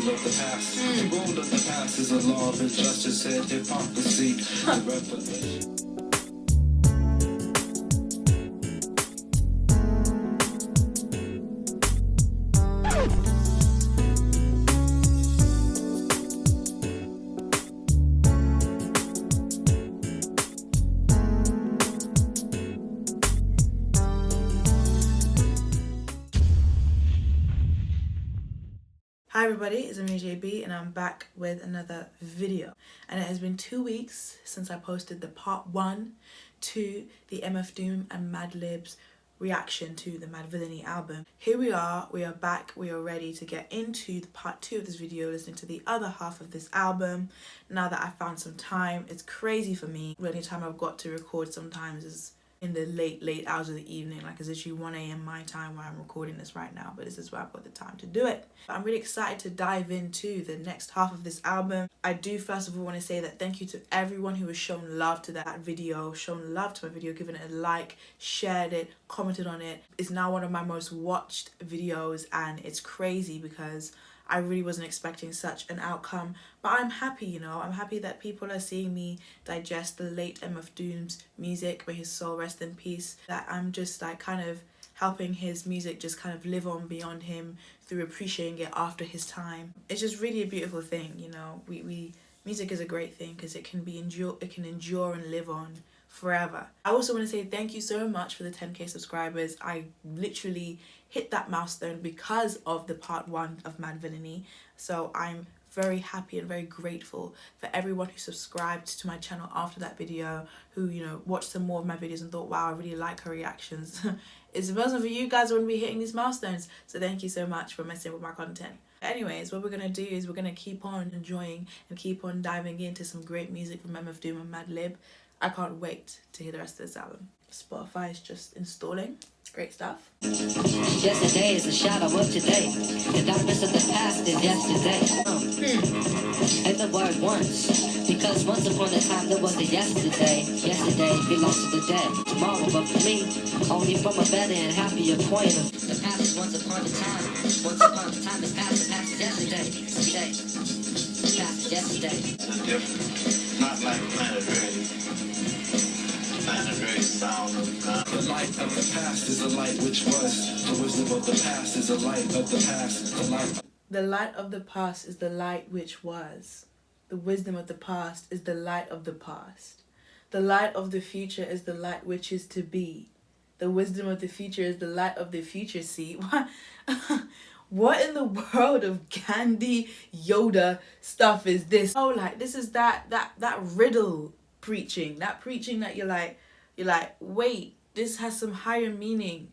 of the past. The rule of the past is a law of injustice and hypocrisy. The revelation. Hi everybody, it's Ebony JB and I'm back with another video. And it has been 2 weeks since I posted the part 1 to the MF DOOM and Madlib's reaction to the Madvillainy album. Here we are back, we are ready to get into the part 2 of this video, listening to the other half of this album. Now that I found some time, it's crazy for me. The only time I've got to record sometimes is in the late hours of the evening, like it's literally 1 a.m. my time where I'm recording this right now, but this is where I've got the time to do it. I'm really excited to dive into the next half of this album. I do first of all want to say that thank you to everyone who has shown love to that video, shown love to my video, given it a like, shared it, commented on it. It's now one of my most watched videos and it's crazy because I really wasn't expecting such an outcome, but I'm happy, you know. I'm happy that people are seeing me digest the late MF DOOM's music, may his soul rest in peace, that I'm just like kind of helping his music just kind of live on beyond him through appreciating it after his time. It's just really a beautiful thing, you know. Music is a great thing because it can endure and live on forever. I also want to say thank you so much for the 10k subscribers. I literally hit that milestone because of the part 1 of Madvillainy, so I'm very happy and very grateful for everyone who subscribed to my channel after that video, who, you know, watched some more of my videos and thought, wow, I really like her reactions. If it wasn't for you guys, I wouldn't be hitting these milestones, so thank you so much for messing with my content. Anyways, what we're gonna do is we're gonna keep on enjoying and keep on diving into some great music from MF DOOM and Madlib. I can't wait to hear the rest of this album. Spotify is just installing. Great stuff. Yesterday is a shadow of today. The darkness of the past is yesterday. And the word once, because once upon a time there was a yesterday. Yesterday belongs to the dead. Tomorrow, but for me, only from a better and happier point of the past is once upon a time. Once upon a time is past. The past is yesterday. Today, the past is yesterday. It's different. Not like Planet Earth. The light of the past is the light which was. The wisdom of the past is the light of the past. The light of the past is the light which was. The wisdom of the past is the light of the past. The light of the future is the light which is to be. The wisdom of the future is the light of the future. See, what in the world of Gandhi Yoda stuff is this? Oh, like this is that riddle preaching. That preaching that you're like, wait, this has some higher meaning.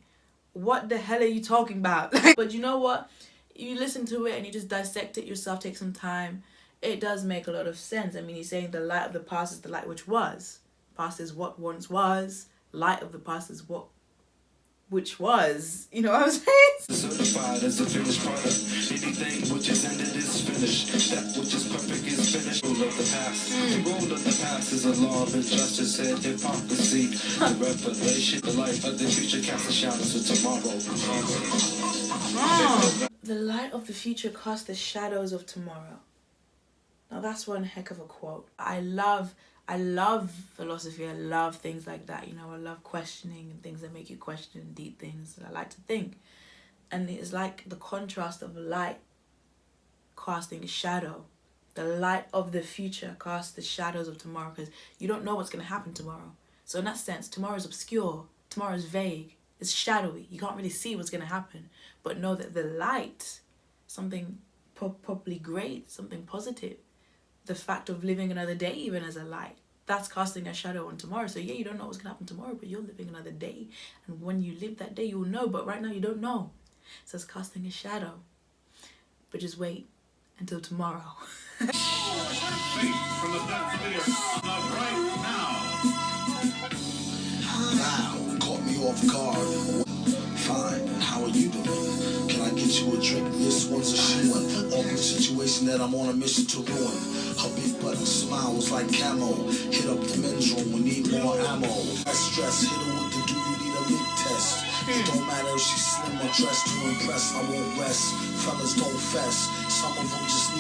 What the hell are you talking about? But you know what? You listen to it and you just dissect it yourself, take some time. It does make a lot of sense. I mean, he's saying the light of the past is the light which was. Past is what once was. Light of the past is what which was. You know what I'm saying? Certified as a finished product. Anything which is ended is finished. That which is perfect is finished. Rule of the past. The rule of the past is a law of injustice and hypocrisy. The revelation, the light of the future casts a shadow to tomorrow. The light of the future casts the shadows of tomorrow. Now that's one heck of a quote. I love philosophy. I love things like that. You know, I love questioning and things that make you question deep things. I like to think. And it's like the contrast of light casting a shadow. The light of the future casts the shadows of tomorrow because you don't know what's going to happen tomorrow. So in that sense, tomorrow is obscure. Tomorrow is vague. It's shadowy. You can't really see what's going to happen. But know that the light, something probably great, something positive. The fact of living another day even as a light, that's casting a shadow on tomorrow. So yeah, you don't know what's gonna happen tomorrow, but you're living another day, and when you live that day you'll know, but right now you don't know. So it's casting a shadow, but just wait until tomorrow. From the depths of the earth, right now. Wow, caught me off guard. Fine, how are you doing? Can I get you a drink? This one's a shoe-in. Awkward situation that I'm on a mission to ruin. Her big button smile was like camo. Hit up the men's room, we need more ammo. Less stress, hit her with the do you need a leak test. It don't matter if she's slim or dressed to impress, I won't rest. Fellas don't fess, some of them just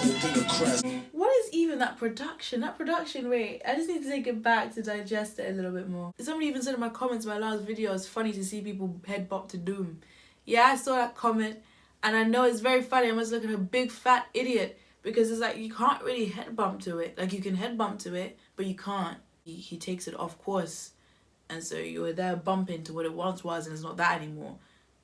whole thing a crest. What is even that production? That production, wait, I just need to take it back to digest it a little bit more. Somebody even said in my comments in my last video, it's funny to see people head bop to Doom. Yeah, I saw that comment, and I know it's very funny. I must look at a big fat idiot, because it's like, you can't really head bump to it. Like, you can head bump to it, but you can't. He takes it off course, and so you're there bumping to what it once was, and it's not that anymore.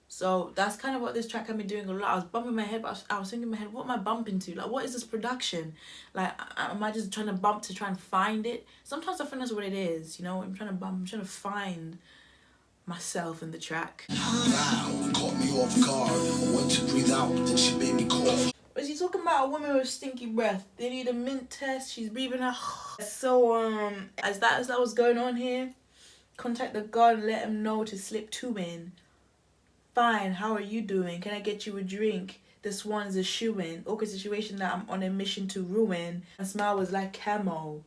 So that's kind of what this track had me doing a lot. I was bumping my head, but I was thinking in my head, what am I bumping to? Like, what is this production? Like, am I just trying to bump to try and find it? Sometimes I think that's what it is, you know? I'm trying to bump, I'm trying to find myself in the track. Wow, caught me off guard. I went to breathe out, then she made me cough. Was he talking about a woman with stinky breath? They need a mint test, she's breathing out. So, as that was going on here, contact the guard and let him know to slip 2 in. Fine, how are you doing? Can I get you a drink? This one's a shoe-in. Awkward situation that I'm on a mission to ruin. My smile was like camo.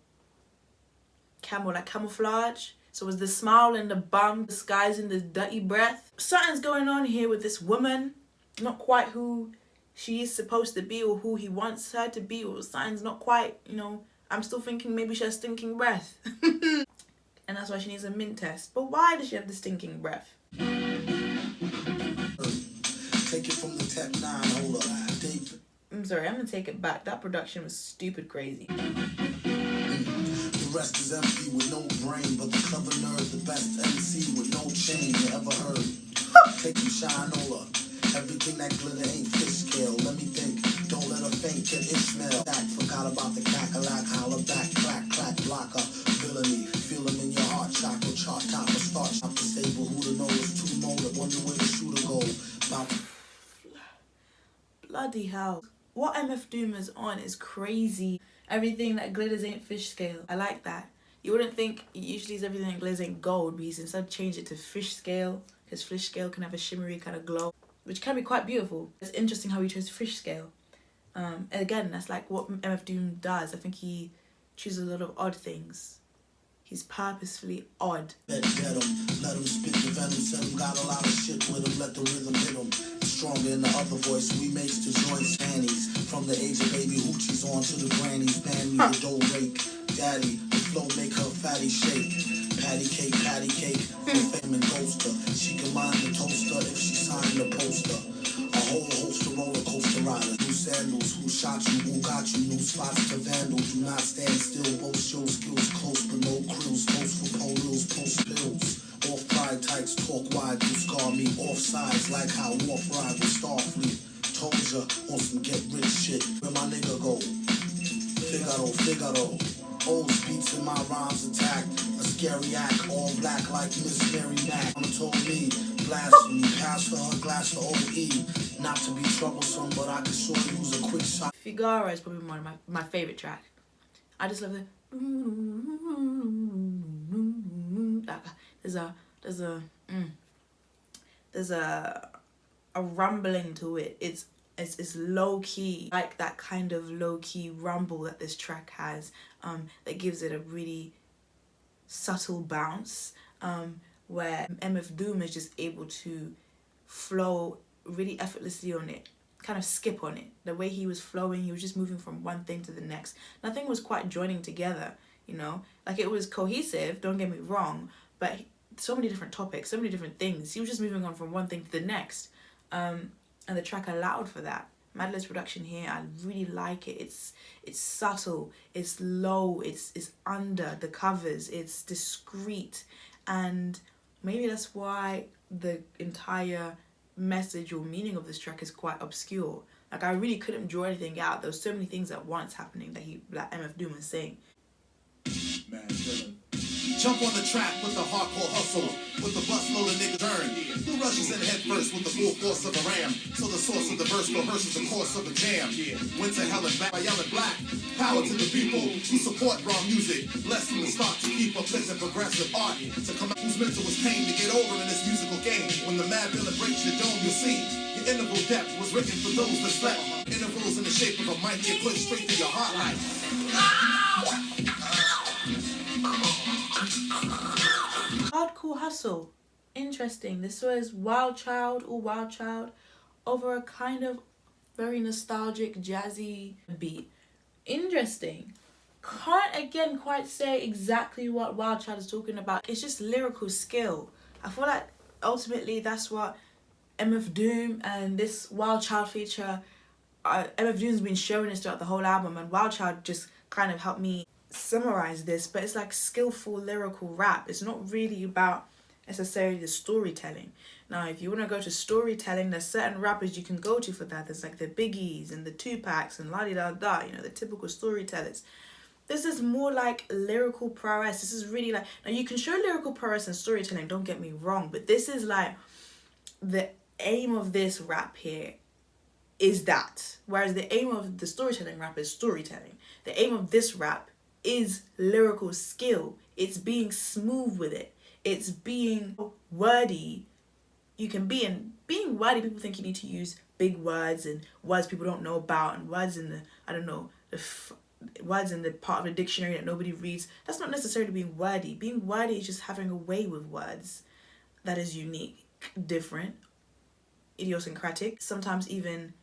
Camo, like camouflage. So it was the smile and the bum disguising the dirty breath. Something's going on here with this woman. Not quite who she is supposed to be or who he wants her to be. Or something's not quite, you know. I'm still thinking maybe she has stinking breath. And that's why she needs a mint test. But why does she have the stinking breath? Take it from the Tech 9 holder. I'm sorry, I'm gonna take it back. That production was stupid crazy. The rest is empty with no brain, but the clever nerd, the best MC with no chain you ever heard. Take some shinola. Everything that glitter ain't fish scale. Let me think. Don't let her faint, get Ishmael. Back, forgot about the cackalack, holler back, clack, clack, blocker. Villainy, feel them in your heart, chakra, chart, top, start, chop the stable. Who to know is too molded, wonder where the shooter go. Bloody hell. What MF Doom is on is crazy. Everything that glitters ain't fish scale. I like that. You wouldn't think usually it's everything that glitters ain't gold, but he's instead changed it to fish scale, because fish scale can have a shimmery kind of glow, which can be quite beautiful. It's interesting how he chose fish scale. And again, that's like what MF Doom does. I think he chooses a lot of odd things. He's purposefully odd. Let him spit the venom, said him got a lot of shit with him, let the rhythm hit him. Stronger in the other voice, we makes the joints panties. From the age of baby hoochies on to the grannies, band me the dough rake. Daddy, the flow make her fatty shake. Patty cake, for fame and ghoster. She can mind the toaster if she signed the poster. A whole host of roller coaster riders. New sandals, who shot you, who got you, new spots to vandal. Do not stand still, both show skills close, but no krills. Post for polls, post pills. Off pride types, talk wide, you scar me. Off sides, like how Warf ride with Starfleet. Told ya, on some get rich shit. Where my nigga go? Figaro. Old beats in my rhymes attack. A scary act, all black like Miss Mary Mack. Mama told me, blasphemy, pass for her glass for OE. Not to be troublesome, but I can sure use a quick shot. Figaro is probably one of my favorite track. I just love the there's a rumbling to it. It's low key, like that kind of low key rumble that this track has, that gives it a really subtle bounce, where MF Doom is just able to flow really effortlessly on it, kind of skip on it. The way he was flowing, he was just moving from one thing to the next. Nothing was quite joining together, you know? Like, it was cohesive, don't get me wrong, but so many different topics, so many different things. He was just moving on from one thing to the next. And the track allowed for that. Madlib's production here, I really like it. It's subtle, it's low, it's under the covers, it's discreet, and maybe that's why the entire message or meaning of this track is quite obscure. Like, I really couldn't draw anything out. There was so many things at once happening that MF Doom was saying. Jump on the track with the hardcore hustle, with the bus load of niggas earn. Who rushes in head first with the full force of a ram? So the source of the verse rehearses the course of a jam. Went to hell and back by yelling black. Power to the people who support raw music. Blessed from the start to keep uplifting progressive art. To come out whose mental was pain to get over in this musical game. When the mad villain breaks your dome, you'll see. Your interval depth was written for those that slept. Intervals in the shape of a mic get pushed straight through your heart like. Hardcore hustle. Interesting. This was Wild Child over a kind of very nostalgic, jazzy beat. Interesting. Can't again quite say exactly what Wild Child is talking about. It's just lyrical skill. I feel like ultimately that's what MF Doom and this Wild Child feature, MF Doom's been showing us throughout the whole album, and Wild Child just kind of helped me summarize this. But it's like skillful lyrical rap. It's not really about necessarily the storytelling. Now, if you want to go to storytelling, there's certain rappers you can go to for that. There's like the Biggies and the Tupacs and la-di-da-da, you know, the typical storytellers. This is more like lyrical prowess. This is really like, now you can show lyrical prowess and storytelling, don't get me wrong, but this is like, the aim of this rap here is that. Whereas the aim of the storytelling rap is storytelling. The aim of this rap is lyrical skill. It's being smooth with it. It's being wordy. You can be, and being wordy, people think you need to use big words and words people don't know about and words in the, I don't know, words in the part of the dictionary that nobody reads. That's not necessarily being wordy. Being wordy is just having a way with words that is unique, different, idiosyncratic, sometimes even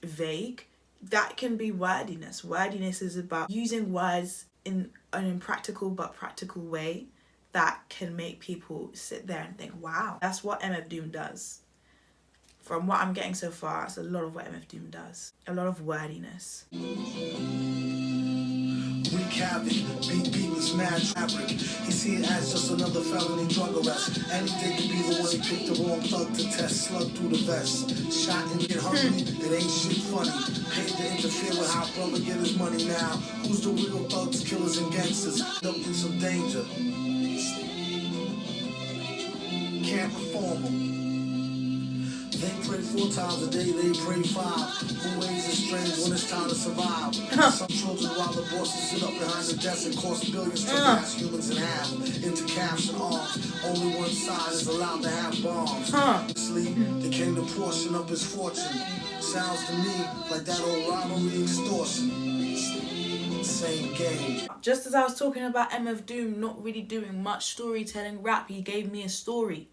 vague. That can be wordiness. Wordiness is about using words in an impractical but practical way that can make people sit there and think, wow, that's what MF Doom does. From what I'm getting so far, it's a lot of what MF Doom does. A lot of wordiness. Wreak havoc, beat was mad fabric. He see it as just another felony drug arrest. Anything could be the one he picked the wrong thug to test. Slug through the vest, shot and get hungry. It ain't shit funny. Paid to interfere with how brother get his money now. Who's the real thugs, killers, and gangsters? Up in some danger. Can't reform them. They pray 4 times a day, they pray 5. Who ways is strange when it's time to survive? Some children while the bosses sit up behind the desk and cost billions to pass humans in half into caps and arms. Only one side is allowed to have bombs. Sleep became the portion of his fortune. Sounds to me like that old robbery extortion. Same game. Just as I was talking about MF Doom not really doing much storytelling rap, he gave me a story.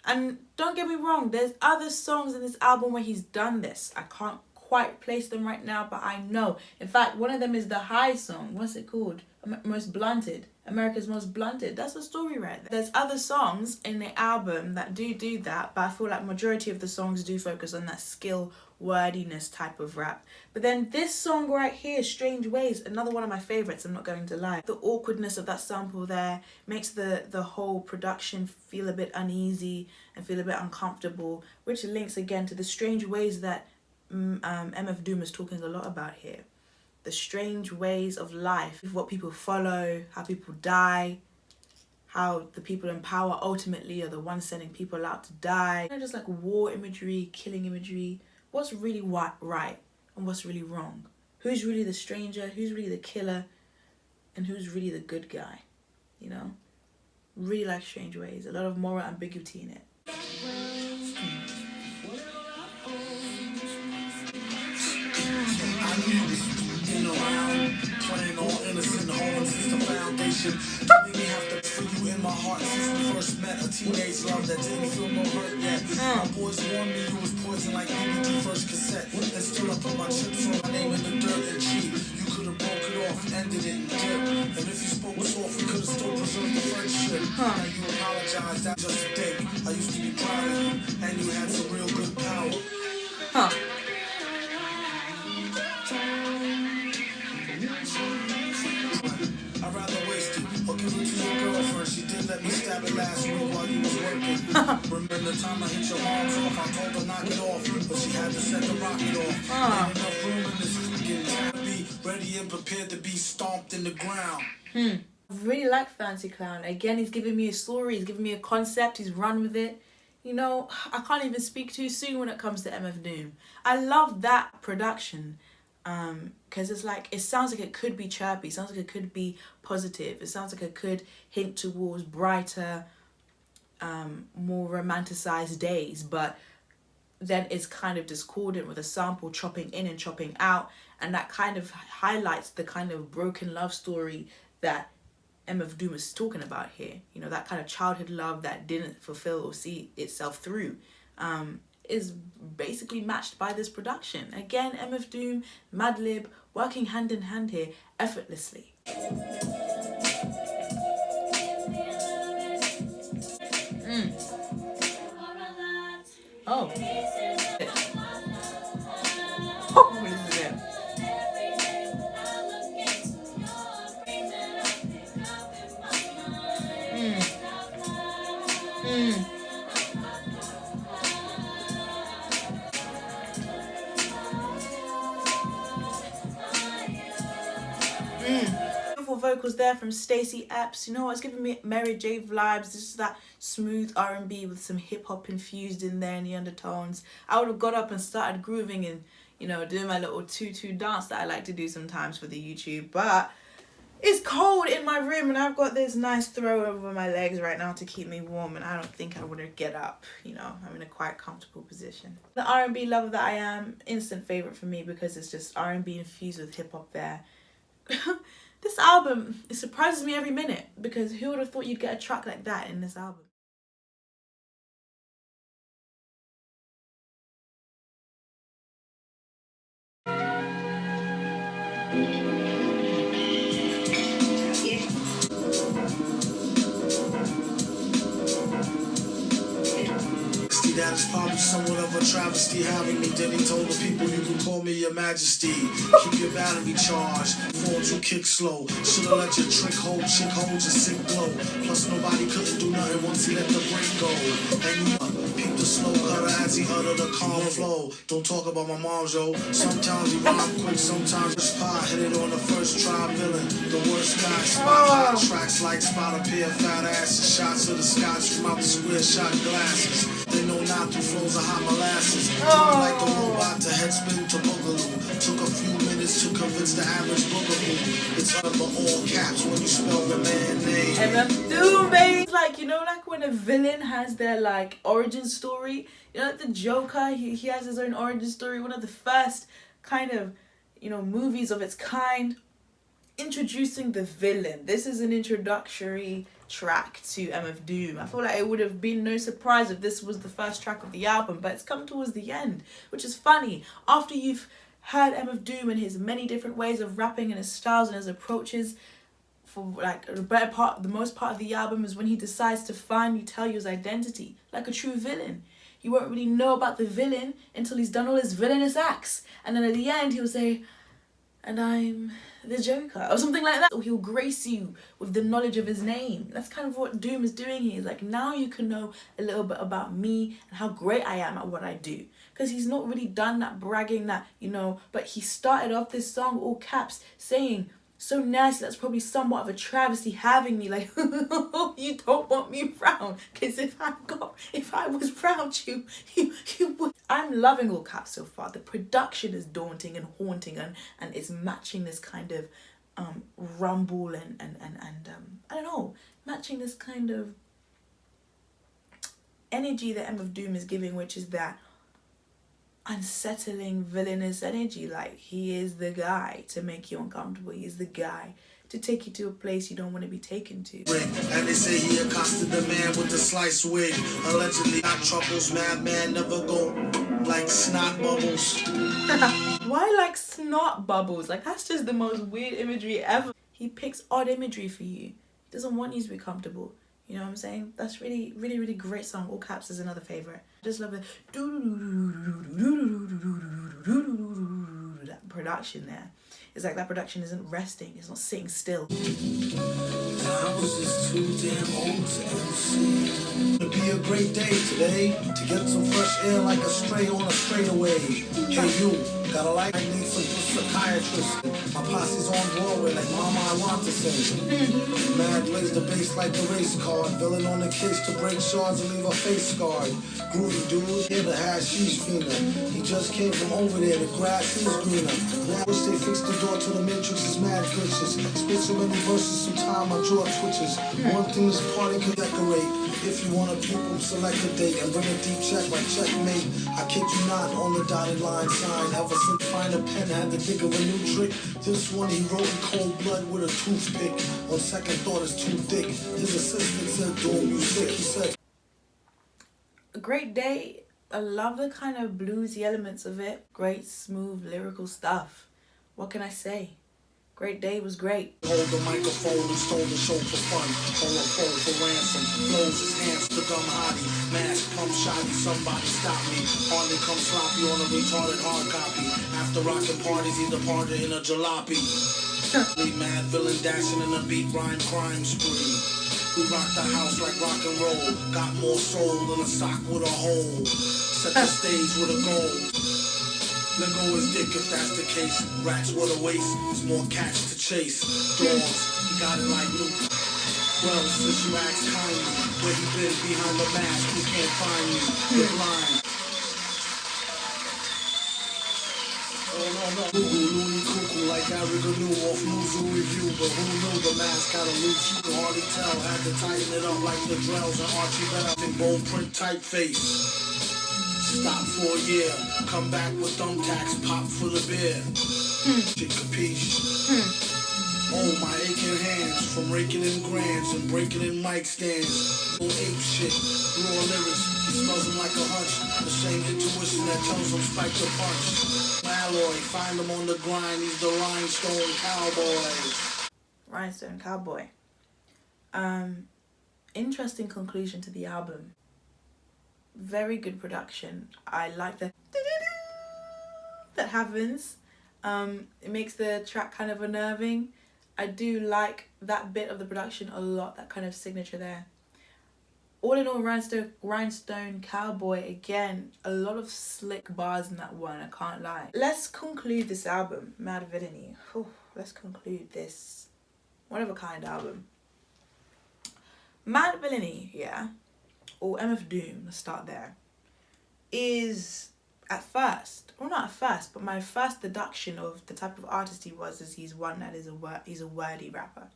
And don't get me wrong, there's other songs in this album where he's done this. I can't quite place them right now, but I know. In fact, one of them is the High song. What's it called? Most Blunted. America's Most Blunted. That's a story right there. There's other songs in the album that do that, but I feel like majority of the songs do focus on that skill, wordiness type of rap. But then this song right here, Strange Ways, another one of my favorites, I'm not going to lie. The awkwardness of that sample there makes the whole production feel a bit uneasy and feel a bit uncomfortable, which links again to the strange ways that MF Doom is talking a lot about here. The strange ways of life, what people follow, how people die, how the people in power ultimately are the ones sending people out to die. You know, just like war imagery, killing imagery. What's really right and what's really wrong? Who's really the stranger? Who's really the killer? And who's really the good guy? You know? Really like Strange Ways. A lot of moral ambiguity in it. Playing all innocent homes is the foundation. Feeling me have to for you in my heart since we first met. A teenage love that didn't feel no hurt yet. My boys warned me you was poison like DVD first cassette. And still I put my chips on my name in the dirt and cheat. You could have broke it off, ended it and dipped. And if you spoke soft, we could have still preserved the friendship. Now you apologize, that's just a thing. I used to be proud of you, and you had some real good power. I'd rather waste it or give it to your girlfriend. She did let me stab it last week while you was working. Remember the time I hit your arms off? I told her knock it off, but she had to set the rocket off. Ain't enough room in this freaking town to be ready and prepared to be stomped in the ground. I really like Fancy Clown. Again, he's giving me a story, he's giving me a concept, he's run with it. You know, I can't even speak too soon when it comes to MF Doom. I love that production. Because it's like, it sounds like it could be chirpy, it sounds like it could be positive, it sounds like it could hint towards brighter, more romanticized days, but then it's kind of discordant with a sample chopping in and chopping out, and that kind of highlights the kind of broken love story that MF Doom is talking about here. You know, that kind of childhood love that didn't fulfill or see itself through. is basically matched by this production. Again, MF Doom, Madlib working hand in hand here effortlessly. Oh. Oh, this is it. Beautiful vocals there from Stacey Epps. You know what, it's giving me Mary J vibes. This is that smooth R&B with some hip hop infused in there in the undertones. I would have got up and started grooving and, you know, doing my little tutu dance that I like to do sometimes for the YouTube, but it's cold in my room and I've got this nice throw over my legs right now to keep me warm, and I don't think I want to get up. You know, I'm in a quite comfortable position. The R&B lover that I am, instant favorite for me because it's just R&B infused with hip hop there. This album, it surprises me every minute, because who would have thought you'd get a track like that in this album? That is probably somewhat of a travesty having me. Then he told the people, you can call me your majesty. Keep your battery charged, fall to kick slow. Should've let your trick hold, chick hold your sick glow. Plus nobody couldn't do nothing once he let the break go. And you peep the slow cutter as he uttered a calm flow. Don't talk about my mom, yo. Sometimes he rhyme quick, sometimes it's pie. Hit it on the first try, villain. The worst guy, spot hot tracks like spot a pair of fat asses. Shots of the scotch from out the square shot glasses. They know not through flows of hot molasses. Turn like the robot to headspin to boogaloo. Took a few minutes to convince the average boogaboo. It's under all caps when you spell the man name. MF Doom, baby. It's like, you know, like when a villain has their like origin story. You know, like the Joker, he has his own origin story. One of the first kind of, you know, movies of its kind, introducing the villain. This is an introductory track to MF Doom. I feel like it would have been no surprise if this was the first track of the album, but it's come towards the end, which is funny. After you've heard MF Doom and his many different ways of rapping and his styles and his approaches, for like the most part of the album is when he decides to finally tell you his identity, like a true villain. You won't really know about the villain until he's done all his villainous acts, and then at the end he'll say, and I'm the Joker, or something like that. Or he'll grace you with the knowledge of his name. That's kind of what Doom is doing here. He's like, now you can know a little bit about me and how great I am at what I do. Because he's not really done that bragging, that, you know, but he started off this song, all caps, saying, so nice, that's probably somewhat of a travesty having me, like, you don't want me round, because if I was round you would. I'm loving all caps so far. The production is daunting and haunting, and it's matching this kind of rumble and I don't know, matching this kind of energy that MF Doom is giving, which is that unsettling villainous energy. Like, he is the guy to make you uncomfortable. He is the guy to take you to a place you don't want to be taken to. And they say he accosted the man with the sliced wig. Allegedly got troubles, madman never go like snot bubbles. Why like snot bubbles? Like, that's just the most weird imagery ever. He picks odd imagery for you. He doesn't want you to be comfortable. You know what I'm saying? That's really, really, really great song. All caps is another favorite. I just love it. That production there. It's like that production isn't resting. It's not sitting still. I was just too damn old to MC. It'd be a great day today to get some fresh air like a stray on a straightaway. Hey you, got a light? I need some psychiatrist. My posse's on Broadway like mama I want to say. Mad lays the bass like the race card. Villain on the case to break shards and leave a face scarred. Groovy dude, here the hashish fiender. He just came from over there, the grass is greener. Now I wish they fixed the door to the Matrix's mad glitches. Spit so many verses, sometime my jaw twitches. One thing this party can decorate. If you want a pupil, select a date and bring a deep check like checkmate. I kid you not, on the dotted line sign. Ever since find a pen, had to think of a new trick. This one he wrote in cold blood with a toothpick. On second thought, it's too thick. His assistant said, "Doom, you sick?" He said, A great day I love the kind of bluesy elements of it. Great, smooth, lyrical stuff. What can I say? Great Day was great. Hold the microphone and stole the show for fun. Hold a phone for ransom. Flows his hands to dumb hottie. Mask pump shoddy, somebody stop me. Hardly come sloppy on a retarded hard copy. After rockin' parties, he departed in a jalopy. Mad villain dashing in a beat rhyme crime spree. We rock the house like rock and roll. Got more soul than a sock with a hole. Set the stage with a goal. Let go his dick if that's the case. Rats with a waist, there's more cats to chase. Dogs, he got it like Luke. Well, since you asked kindly, where he been behind the mask, you can't find me. You're blind. Oh no, Google, loony cuckoo, like Ariga knew off Muzu review. But who knew the mask had a loose screw? Hardly tell, had to tighten it up like the Drells and Archie Bell. In bone print typeface. Stop for a year, come back with thumbtacks, pop for the beer. Shit capiche. Oh, my aching hands from raking in grands and breaking in mic stands. No ape shit, raw lyrics, he smells him like a hunch. The same intuition that tells him spike the punch. Malloy, find him on the grind, he's the Rhinestone Cowboy. Rhinestone Cowboy. Interesting conclusion to the album. Very good production. I like the that happens. It makes the track kind of unnerving. I do like that bit of the production a lot, that kind of signature there. All in all, Rhinestone Cowboy, again, a lot of slick bars in that one, I can't lie. Let's conclude this album, Madvillainy. Let's conclude this one-of-a-kind album. Madvillainy, yeah, or MF Doom, let's start there, is at first, well not at first, but my first deduction of the type of artist he was is he's one that is he's a wordy rapper.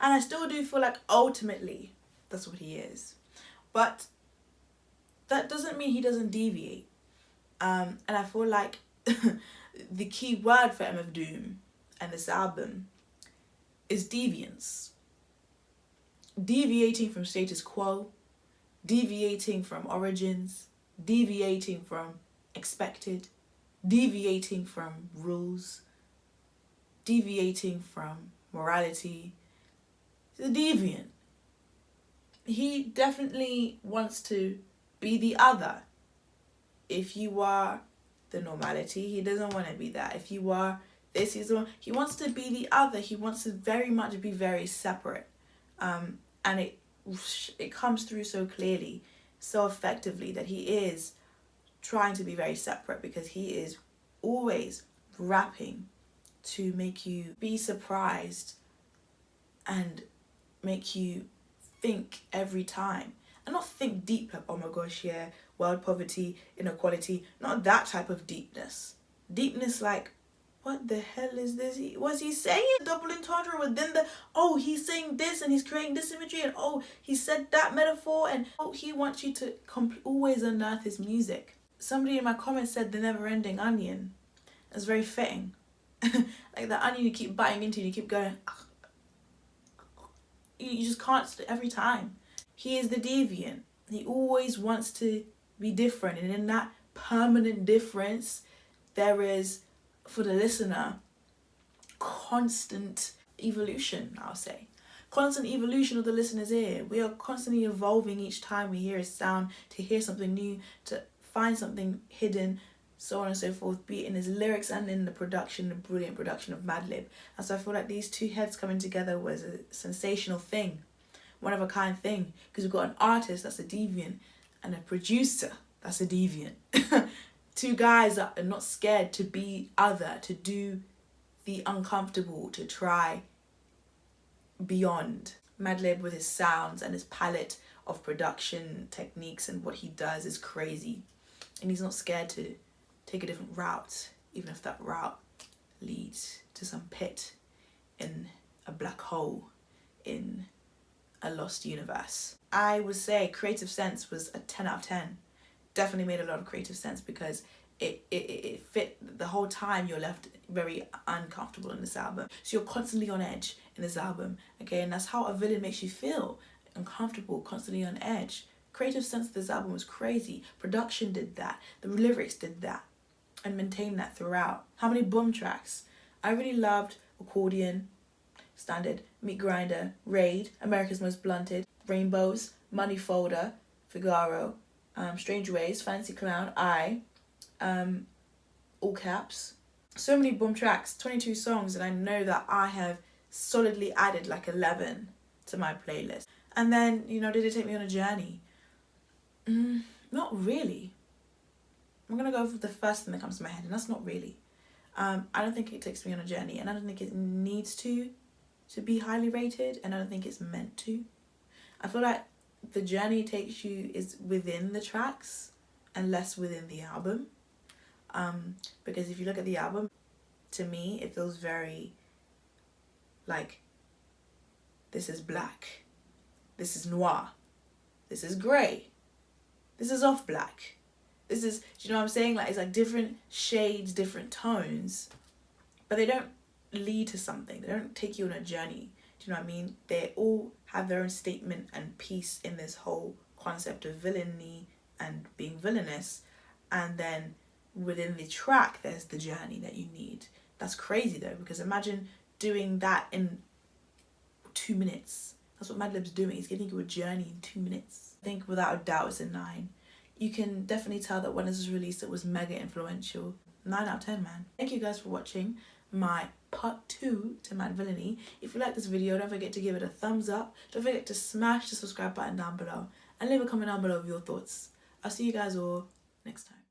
And I still do feel like ultimately that's what he is. But that doesn't mean he doesn't deviate. And I feel like the key word for MF Doom and this album is deviance. Deviating from status quo, deviating from origins, deviating from expected, deviating from rules, deviating from morality. He's a deviant. He definitely wants to be the other. If you are the normality, he doesn't want to be that. If you are this, he wants to be the other. He wants to very much be very separate. And it comes through so clearly, so effectively, that he is trying to be very separate, because he is always rapping to make you be surprised and make you think every time. And not think deep like, oh my gosh, yeah, world poverty, inequality, not that type of deepness. Deepness like, what the hell is this? Was he saying double entendre within the, oh, he's saying this and he's creating this imagery, and oh, he said that metaphor, and oh, he wants you to always unearth his music. Somebody in my comments said the never-ending onion. It's very fitting. Like the onion you keep biting into and you keep going, you just can't, every time. He is the deviant. He always wants to be different, and in that permanent difference, there is, for the listener, constant evolution, I'll say. Constant evolution of the listener's ear. We are constantly evolving each time we hear a sound, to hear something new, to find something hidden, so on and so forth, be it in his lyrics and in the production, the brilliant production of Madlib. And so I feel like these two heads coming together was a sensational thing, one of a kind thing, because we've got an artist that's a deviant and a producer that's a deviant. Two guys that are not scared to be other, to do the uncomfortable, to try beyond. Madlib, with his sounds and his palette of production techniques and what he does, is crazy. And he's not scared to take a different route, even if that route leads to some pit in a black hole in a lost universe. I would say creative sense was a 10 out of 10. Definitely made a lot of creative sense, because it fit the whole time. You're left very uncomfortable in this album, so you're constantly on edge in this album, okay? And that's how a villain makes you feel, uncomfortable, constantly on edge, creative sense of this album was crazy. Production did that. The lyrics did that. And maintained that throughout. How many boom tracks? I really loved Accordion, Standard, Meat Grinder, Raid, America's Most Blunted, Rainbows, Money Folder, Figaro, Strange Ways, Fancy Clown, All Caps. So many boom tracks, 22 songs, and I know that I have solidly added like 11 to my playlist. And then, you know, did it take me on a journey? Not really. I'm gonna go for the first thing that comes to my head, and that's not really. I don't think it takes me on a journey, and I don't think it needs to be highly rated, and I don't think it's meant to. I feel like the journey it takes you is within the tracks and less within the album. Because if you look at the album, to me, it feels very like, this is black, this is noir, this is grey, this is off black, this is, do you know what I'm saying? Like, it's like different shades, different tones, but they don't lead to something. They don't take you on a journey. Do you know what I mean? They all have their own statement and piece in this whole concept of villainy and being villainous. And then within the track, there's the journey that you need. That's crazy though, because imagine doing that in 2 minutes. That's what Madlib's doing. He's giving you a journey in 2 minutes. I think without a doubt it's a 9. You can definitely tell that when this was released, it was mega influential. 9 out of 10, man. Thank you guys for watching my part 2 to Madvillainy. If you like this video, don't forget to give it a thumbs up. Don't forget to smash the subscribe button down below and leave a comment down below with your thoughts. I'll see you guys all next time.